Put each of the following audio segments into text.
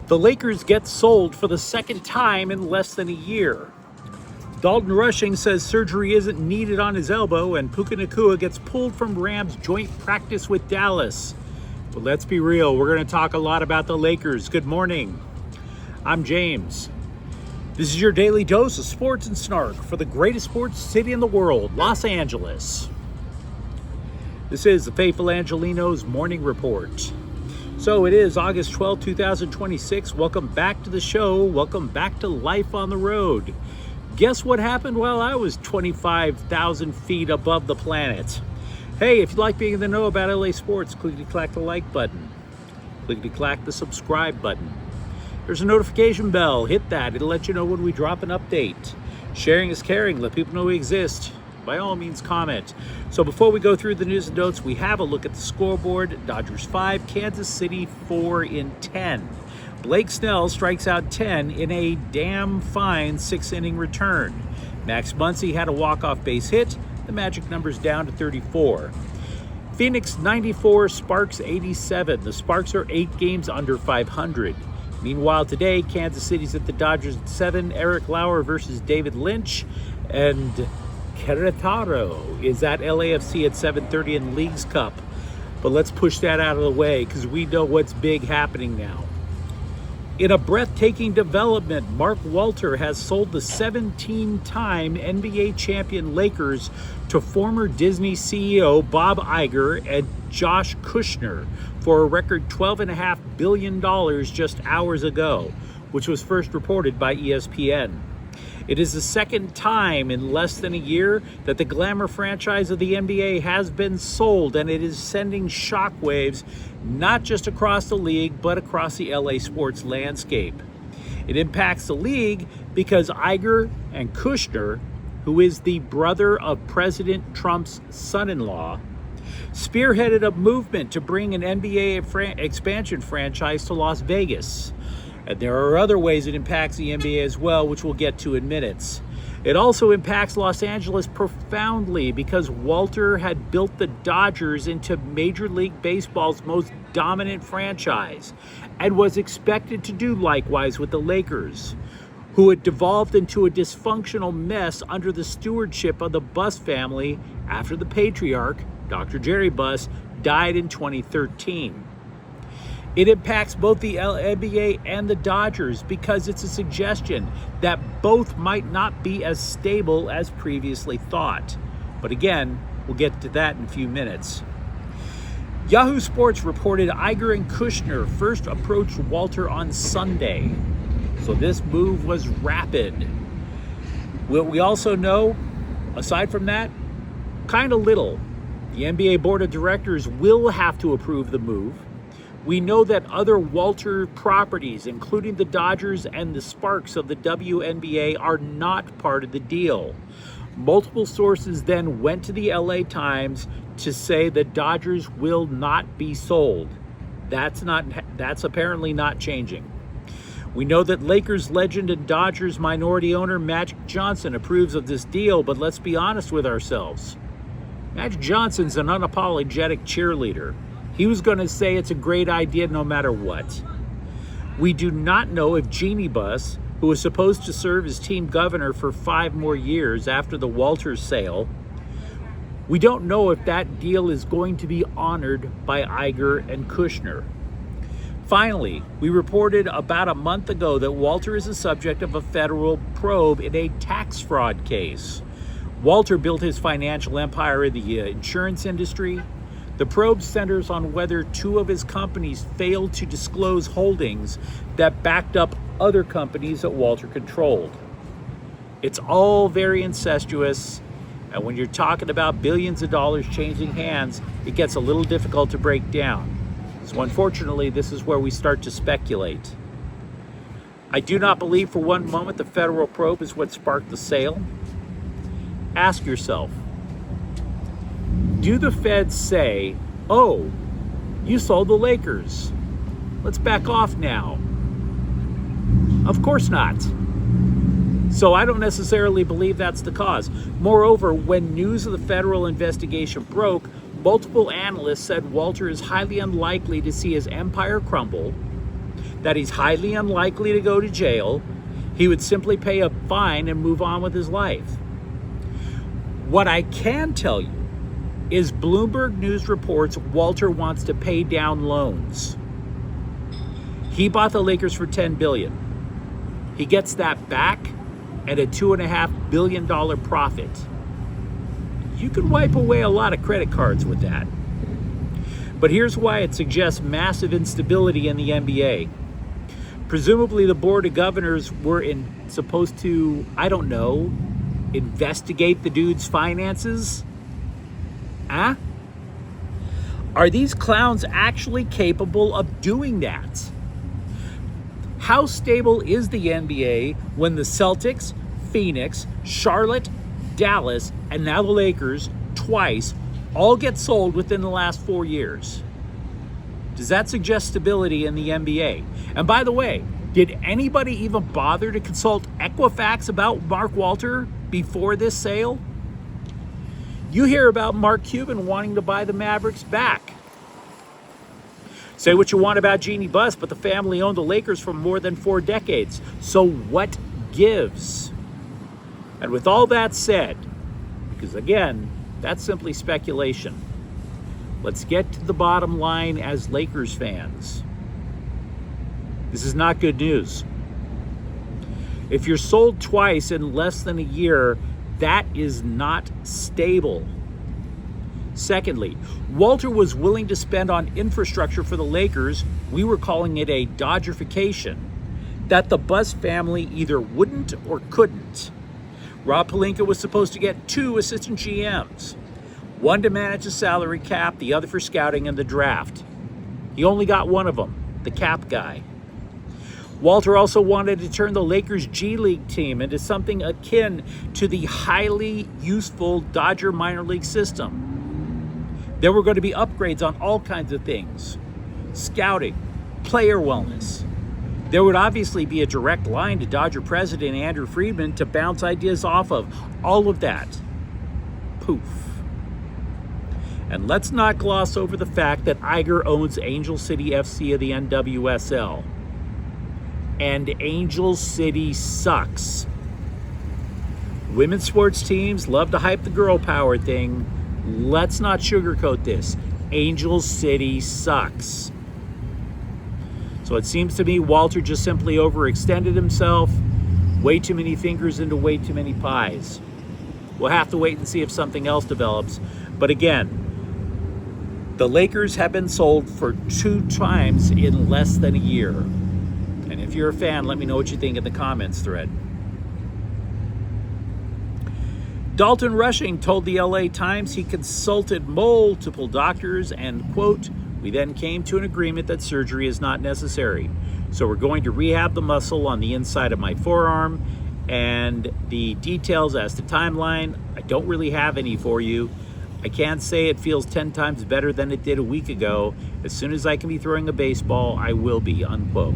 The Lakers get sold for the second time in less than a year. Dalton Rushing says surgery isn't needed on his elbow, and Puka Nacua gets pulled from Rams joint practice with Dallas. But let's be real, we're going to talk a lot about the Lakers. Good morning. I'm James. This is your daily dose of sports and snark for the greatest sports city in the world, Los Angeles. This is the Faithful Angelenos Morning Report. So it is August 12, 2026. Welcome back to the show. Welcome back to life on the road. Guess what happened while I was 25,000 feet above the planet? Hey, if you'd like being in the know about LA sports, clickety-clack the like button. Clickety-clack the subscribe button. There's a notification bell. Hit that. It'll let you know when we drop an update. Sharing is caring. Let people know we exist. By all means, comment. So before we go through the news and notes, we have a look at the scoreboard. Dodgers 5, Kansas City 4 in 10. Blake Snell strikes out 10 in a damn fine 6-inning return. Max Muncy had a walk-off base hit. The magic number's down to 34. Phoenix 94, Sparks 87. The Sparks are 8 games under 500. Meanwhile, today, Kansas City's at the Dodgers at 7. Eric Lauer versus David Lynch. And Querétaro is at LAFC at 7:30 in Leagues Cup. But let's push that out of the way because we know what's big happening now. In a breathtaking development, Mark Walter has sold the 17-time NBA champion Lakers to former Disney CEO Bob Iger and Josh Kushner for a record $12.5 billion just hours ago, which was first reported by ESPN. It is the second time in less than a year that the glamour franchise of the NBA has been sold, and it is sending shockwaves not just across the league, but across the LA sports landscape. It impacts the league because Iger and Kushner, who is the brother of President Trump's son-in-law, spearheaded a movement to bring an NBA expansion franchise to Las Vegas. And there are other ways it impacts the NBA as well, which we'll get to in minutes. It also impacts Los Angeles profoundly because Walter had built the Dodgers into Major League Baseball's most dominant franchise and was expected to do likewise with the Lakers, who had devolved into a dysfunctional mess under the stewardship of the Buss family after the patriarch, Dr. Jerry Buss, died in 2013. It impacts both the NBA and the Dodgers because it's a suggestion that both might not be as stable as previously thought. But again, we'll get to that in a few minutes. Yahoo Sports reported Iger and Kushner first approached Walter on Sunday. So this move was rapid. What we also know, aside from that, kind of little. The NBA Board of Directors will have to approve the move. We know that other Walter properties, including the Dodgers and the Sparks of the WNBA, are not part of the deal. Multiple sources then went to the LA Times to say the Dodgers will not be sold. That's apparently not changing. We know that Lakers legend and Dodgers minority owner Magic Johnson approves of this deal, but let's be honest with ourselves. Magic Johnson's an unapologetic cheerleader. He was going to say it's a great idea no matter what. We do not know if Jeannie Buss, who was supposed to serve as team governor for 5 more years after the Walters sale, we don't know if that deal is going to be honored by Iger and Kushner. Finally, we reported about a month ago that Walter is the subject of a federal probe in a tax fraud case. Walter built his financial empire in the insurance industry. The probe centers on whether 2 of his companies failed to disclose holdings that backed up other companies that Walter controlled. It's all very incestuous, and when you're talking about billions of dollars changing hands, it gets a little difficult to break down. So unfortunately, this is where we start to speculate. I do not believe for one moment the federal probe is what sparked the sale. Ask yourself, do the feds say, oh, you sold the Lakers, let's back off now? Of course not. So I don't necessarily believe that's the cause. Moreover, when news of the federal investigation broke, multiple analysts said Walter is highly unlikely to see his empire crumble, that he's highly unlikely to go to jail. He would simply pay a fine and move on with his life. What I can tell you is Bloomberg News reports Walter wants to pay down loans. He bought the Lakers for $10 billion. He gets that back at a $2.5 billion profit. You could wipe away a lot of credit cards with that. But here's why it suggests massive instability in the NBA. Presumably the Board of Governors were supposed to, I don't know, investigate the dude's finances? Huh? Are these clowns actually capable of doing that? How stable is the NBA when the Celtics, Phoenix, Charlotte, Dallas, and now the Lakers, twice, all get sold within the last 4 years? Does that suggest stability in the NBA? And by the way, did anybody even bother to consult Equifax about Mark Walter before this sale? You hear about Mark Cuban wanting to buy the Mavericks back. Say what you want about Jeannie Buss, but the family owned the Lakers for more than 4 decades. So what gives? And with all that said, because again, that's simply speculation, let's get to the bottom line as Lakers fans. This is not good news. If you're sold twice in less than a year, that is not stable. Secondly, Walter was willing to spend on infrastructure for the Lakers. We were calling it a Dodgerification, that the Buss family either wouldn't or couldn't. Rob Pelinka was supposed to get 2 assistant GMs, one to manage the salary cap, the other for scouting and the draft. He only got one of them, the cap guy. Walter also wanted to turn the Lakers G League team into something akin to the highly useful Dodger minor league system. There were going to be upgrades on all kinds of things: scouting, player wellness. There would obviously be a direct line to Dodger president Andrew Friedman to bounce ideas off of. All of that, poof. And let's not gloss over the fact that Iger owns Angel City FC of the NWSL. And Angel City sucks. Women's sports teams love to hype the girl power thing. Let's not sugarcoat this. Angel City sucks. So it seems to me Walter just simply overextended himself. Way too many fingers into way too many pies. We'll have to wait and see if something else develops. But again, the Lakers have been sold for 2 times in less than a year. And if you're a fan, let me know what you think in the comments thread. Dalton Rushing told the LA Times he consulted multiple doctors and, quote, "We then came to an agreement that surgery is not necessary. So we're going to rehab the muscle on the inside of my forearm, and the details as to timeline, I don't really have any for you. I can't say it feels 10 times better than it did a week ago. As soon as I can be throwing a baseball, I will be," unquote.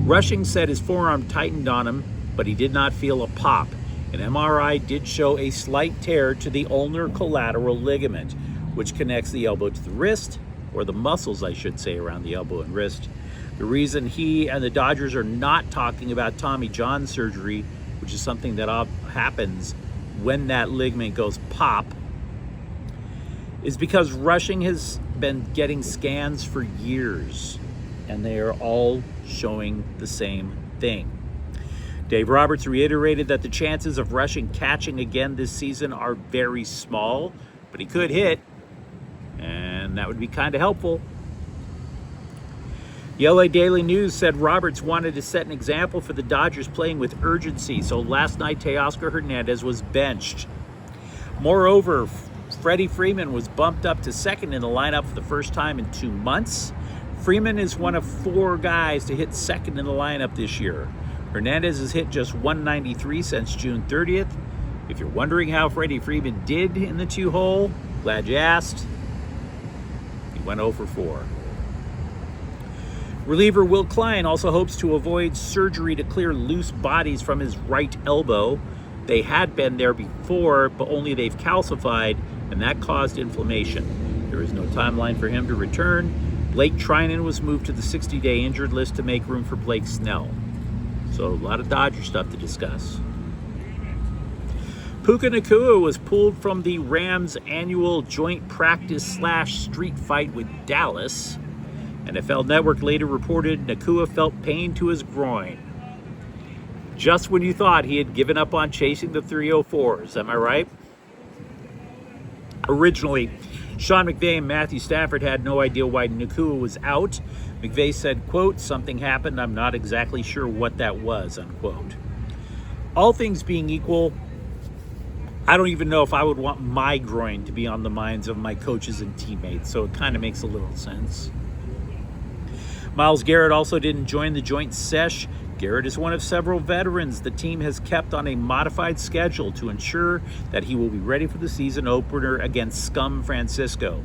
Rushing said his forearm tightened on him, but he did not feel a pop. An MRI did show a slight tear to the ulnar collateral ligament, which connects the elbow to the wrist, or the muscles, I should say, around the elbow and wrist. The reason he and the Dodgers are not talking about Tommy John surgery, which is something that happens when that ligament goes pop, is because Rushing has been getting scans for years, and they are all showing the same thing. Dave Roberts reiterated that the chances of Rushing catching again this season are very small, but he could hit, and that would be kind of helpful. The LA Daily News said Roberts wanted to set an example for the Dodgers playing with urgency, so last night Teoscar Hernandez was benched. Moreover, Freddie Freeman was bumped up to second in the lineup for the first time in 2 months. Freeman is one of 4 guys to hit second in the lineup this year. Hernandez has hit just 193 since June 30th. If you're wondering how Freddie Freeman did in the 2-hole, glad you asked. He went 0 for 4. Reliever Will Klein also hopes to avoid surgery to clear loose bodies from his right elbow. They had been there before, but only they've calcified, and that caused inflammation. There is no timeline for him to return. Blake Trinan was moved to the 60-day injured list to make room for Blake Snell. So a lot of Dodger stuff to discuss. Puka Nacua was pulled from the Rams' annual joint practice / street fight with Dallas. NFL Network later reported Nacua felt pain to his groin. Just when you thought he had given up on chasing the 304s, am I right? Originally, Sean McVay and Matthew Stafford had no idea why Nacua was out. McVay said, quote, "Something happened, I'm not exactly sure what that was," unquote. All things being equal, I don't even know if I would want my groin to be on the minds of my coaches and teammates, so it kind of makes a little sense. Myles Garrett also didn't join the joint sesh. Garrett is one of several veterans the team has kept on a modified schedule to ensure that he will be ready for the season opener against Scum Francisco.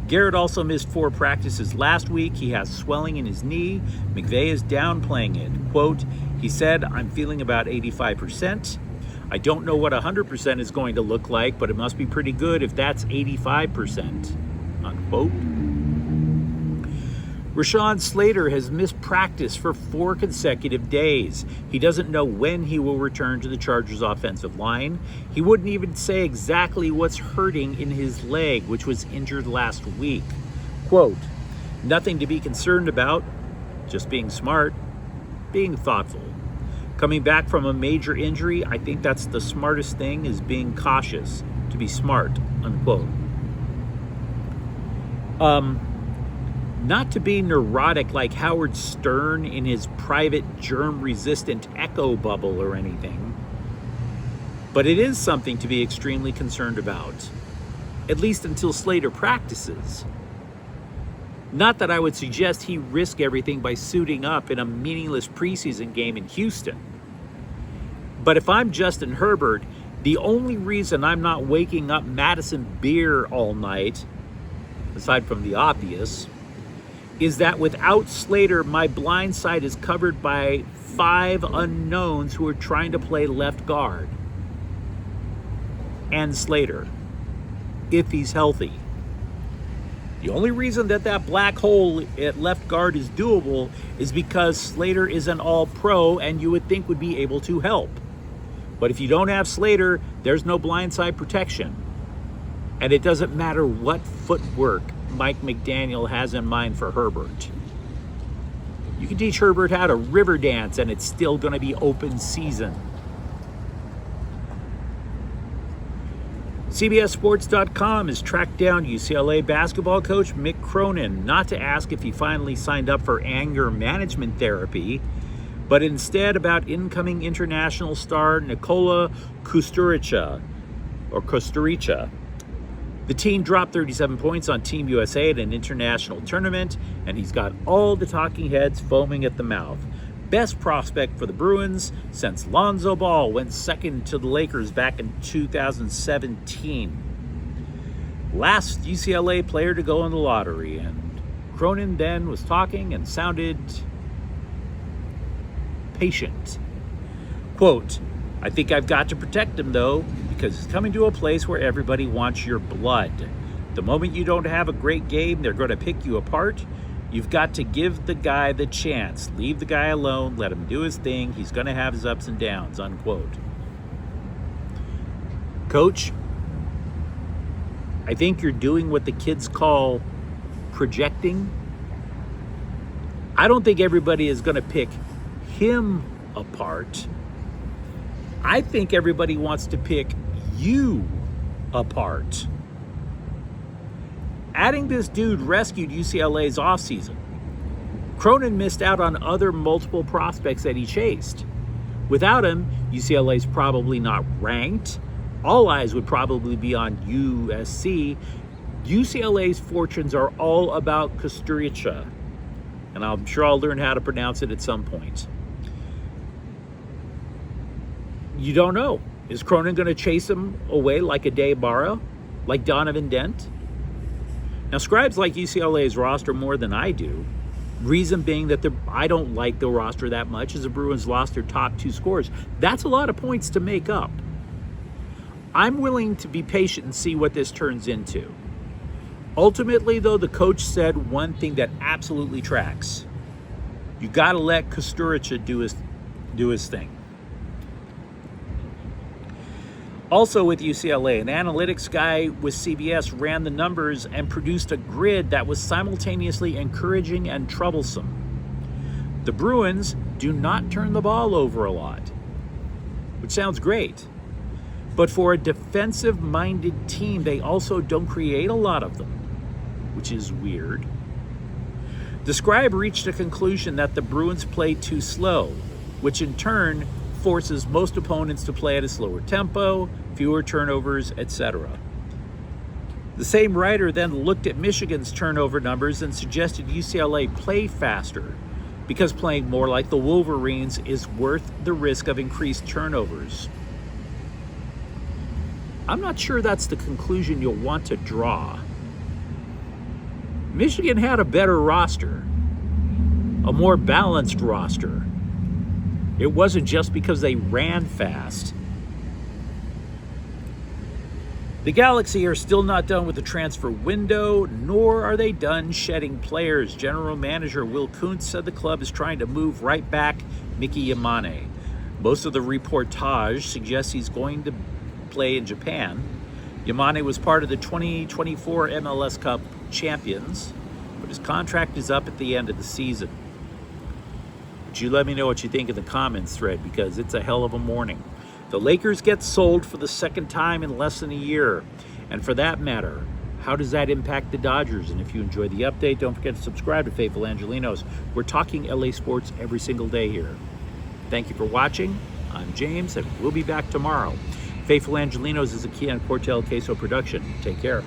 Garrett also missed 4 practices last week. He has swelling in his knee. McVay is downplaying it. Quote, he said, "I'm feeling about 85%. I don't know what 100% is going to look like, but it must be pretty good if that's 85%, unquote. Rashawn Slater has missed practice for 4 consecutive days. He doesn't know when he will return to the Chargers' offensive line. He wouldn't even say exactly what's hurting in his leg, which was injured last week. Quote, "Nothing to be concerned about, just being smart, being thoughtful. Coming back from a major injury, I think that's the smartest thing, is being cautious, to be smart," unquote. Not to be neurotic like Howard Stern in his private germ-resistant echo bubble or anything, but it is something to be extremely concerned about, at least until Slater practices. Not that I would suggest he risk everything by suiting up in a meaningless preseason game in Houston. But if I'm Justin Herbert, the only reason I'm not waking up Madison Beer all night, aside from the obvious, is that without Slater, my blind side is covered by 5 unknowns who are trying to play left guard. And Slater, if he's healthy. The only reason that black hole at left guard is doable is because Slater is an all-pro and you would think would be able to help. But if you don't have Slater, there's no blindside protection. And it doesn't matter what footwork Mike McDaniel has in mind for Herbert. You can teach Herbert how to river dance and it's still going to be open season. CBSSports.com has tracked down UCLA basketball coach Mick Cronin, not to ask if he finally signed up for anger management therapy, but instead about incoming international star Nikola Kusturica. The team dropped 37 points on Team USA at an international tournament, and he's got all the talking heads foaming at the mouth. Best prospect for the Bruins since Lonzo Ball went second to the Lakers back in 2017. Last UCLA player to go in the lottery, and Cronin then was talking and sounded patient. Quote, "I think I've got to protect him though, because he's coming to a place where everybody wants your blood. The moment you don't have a great game, they're going to pick you apart. You've got to give the guy the chance. Leave the guy alone. Let him do his thing. He's going to have his ups and downs," unquote. Coach, I think you're doing what the kids call projecting. I don't think everybody is going to pick him apart. I think everybody wants to pick you apart. Adding this dude rescued UCLA's offseason. Cronin missed out on other multiple prospects that he chased. Without him, UCLA's probably not ranked. All eyes would probably be on USC. UCLA's fortunes are all about Kusturica, and I'm sure I'll learn how to pronounce it at some point. You don't know. Is Cronin going to chase him away like a Day-Barra, like Donovan Dent? Now, scribes like UCLA's roster more than I do. Reason being that I don't like the roster that much, as the Bruins lost their top 2 scorers. That's a lot of points to make up. I'm willing to be patient and see what this turns into. Ultimately, though, the coach said one thing that absolutely tracks. You got to let Kusturica do his thing. Also with UCLA, an analytics guy with CBS ran the numbers and produced a grid that was simultaneously encouraging and troublesome. The Bruins do not turn the ball over a lot, which sounds great. But for a defensive-minded team, they also don't create a lot of them, which is weird. The scribe reached a conclusion that the Bruins play too slow, which in turn forces most opponents to play at a slower tempo, fewer turnovers, etc. The same writer then looked at Michigan's turnover numbers and suggested UCLA play faster because playing more like the Wolverines is worth the risk of increased turnovers. I'm not sure that's the conclusion you'll want to draw. Michigan had a better roster, a more balanced roster. It wasn't just because they ran fast. The Galaxy are still not done with the transfer window, nor are they done shedding players. General Manager Will Kuntz said the club is trying to move right back Mickey Yamane. Most of the reportage suggests he's going to play in Japan. Yamane was part of the 2024 MLS Cup champions, but his contract is up at the end of the season. But you let me know what you think in the comments thread, because it's a hell of a morning. The Lakers get sold for the second time in less than a year. And for that matter, how does that impact the Dodgers? And if you enjoyed the update, don't forget to subscribe to Faithful Angelenos. We're talking LA sports every single day here. Thank you for watching. I'm James, and we'll be back tomorrow. Faithful Angelenos is a Kian Cortel Queso production. Take care.